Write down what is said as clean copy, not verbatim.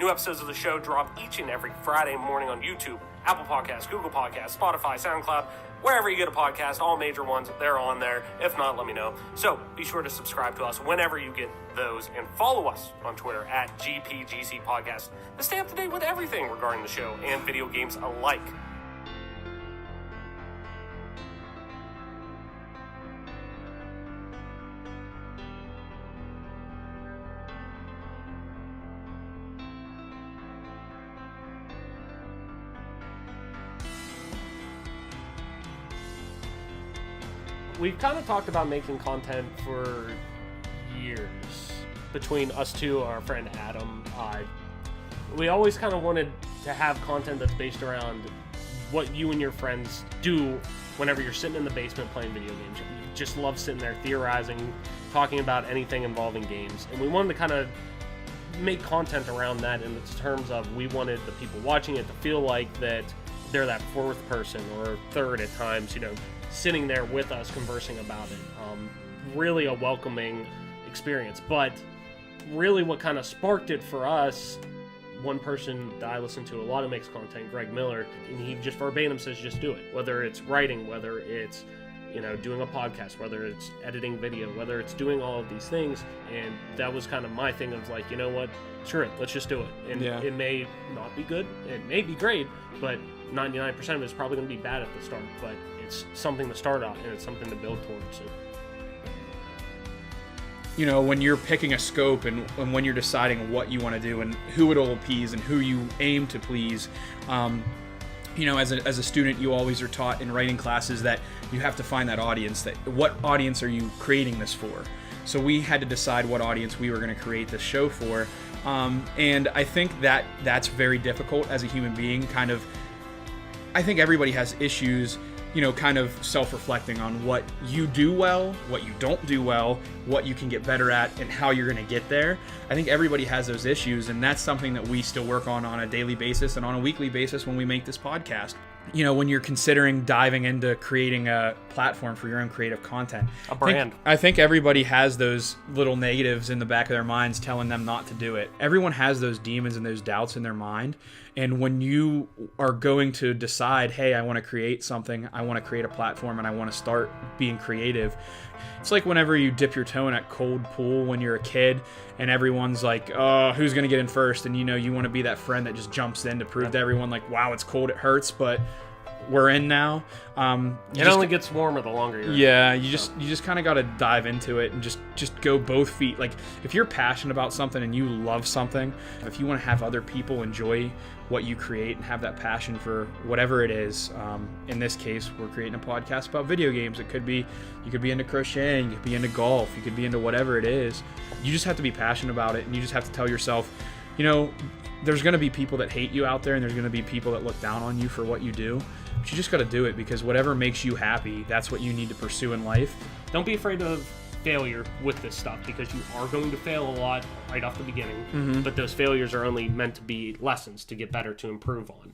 New episodes of the show drop each and every Friday morning on YouTube, Apple Podcasts, Google Podcasts, Spotify, SoundCloud, wherever you get a podcast, all major ones, they're on there. If not, let me know. So be sure to subscribe to us whenever you get those and follow us on Twitter at GPGC Podcast to stay up to date with everything regarding the show and video games alike. We've kind of talked about making content for years. Between us two, our friend Adam, we always kind of wanted to have content that's based around what you and your friends do whenever you're sitting in the basement playing video games. You just love sitting there theorizing, talking about anything involving games. And we wanted to kind of make content around that in terms of we wanted the people watching it to feel like that they're that fourth person or third at times, sitting there with us conversing about it. Really a welcoming experience. But really what kind of sparked it for us, one person that I listen to a lot of makes content, Greg Miller, and he just verbatim says just do it. Whether it's writing, whether it's doing a podcast, whether it's editing video, whether it's doing all of these things. And that was kind of my thing of like, you know what, screw it, let's just do it. And It may not be good, it may be great, but 99% of it is probably going to be bad at the start. But it's something to start out and it's something to build towards. So. When you're picking a scope and when you're deciding what you want to do and who it'll appease and who you aim to please, as a student, you always are taught in writing classes that you have to find that audience. That what audience are you creating this for? So we had to decide what audience we were going to create this show for, and I think that's very difficult as a human being. I think everybody has issues. Kind of self-reflecting on what you do well, what you don't do well, what you can get better at, and how you're going to get there. I think everybody has those issues, and that's something that we still work on a daily basis and on a weekly basis when we make this podcast. When you're considering diving into creating a platform for your own creative content. A brand. I think everybody has those little negatives in the back of their minds telling them not to do it. Everyone has those demons and those doubts in their mind. And when you are going to decide, hey, I want to create something, I want to create a platform, and I want to start being creative, it's like whenever you dip your toe in a cold pool when you're a kid and everyone's like, oh, who's going to get in first? And you want to be that friend that just jumps in to prove to everyone like, wow, it's cold, it hurts, but we're in now. It only gets warmer the longer you're in. You just kind of got to dive into it and just go both feet. Like if you're passionate about something and you love something, if you want to have other people enjoy what you create and have that passion for whatever it is. In this case, we're creating a podcast about video games. It could be, you could be into crocheting, you could be into golf, you could be into whatever it is. You just have to be passionate about it, and you just have to tell yourself, there's going to be people that hate you out there, and there's going to be people that look down on you for what you do. But you just got to do it, because whatever makes you happy, that's what you need to pursue in life. Don't be afraid of failure with this stuff, because you are going to fail a lot right off the beginning. But those failures are only meant to be lessons to get better, to improve on.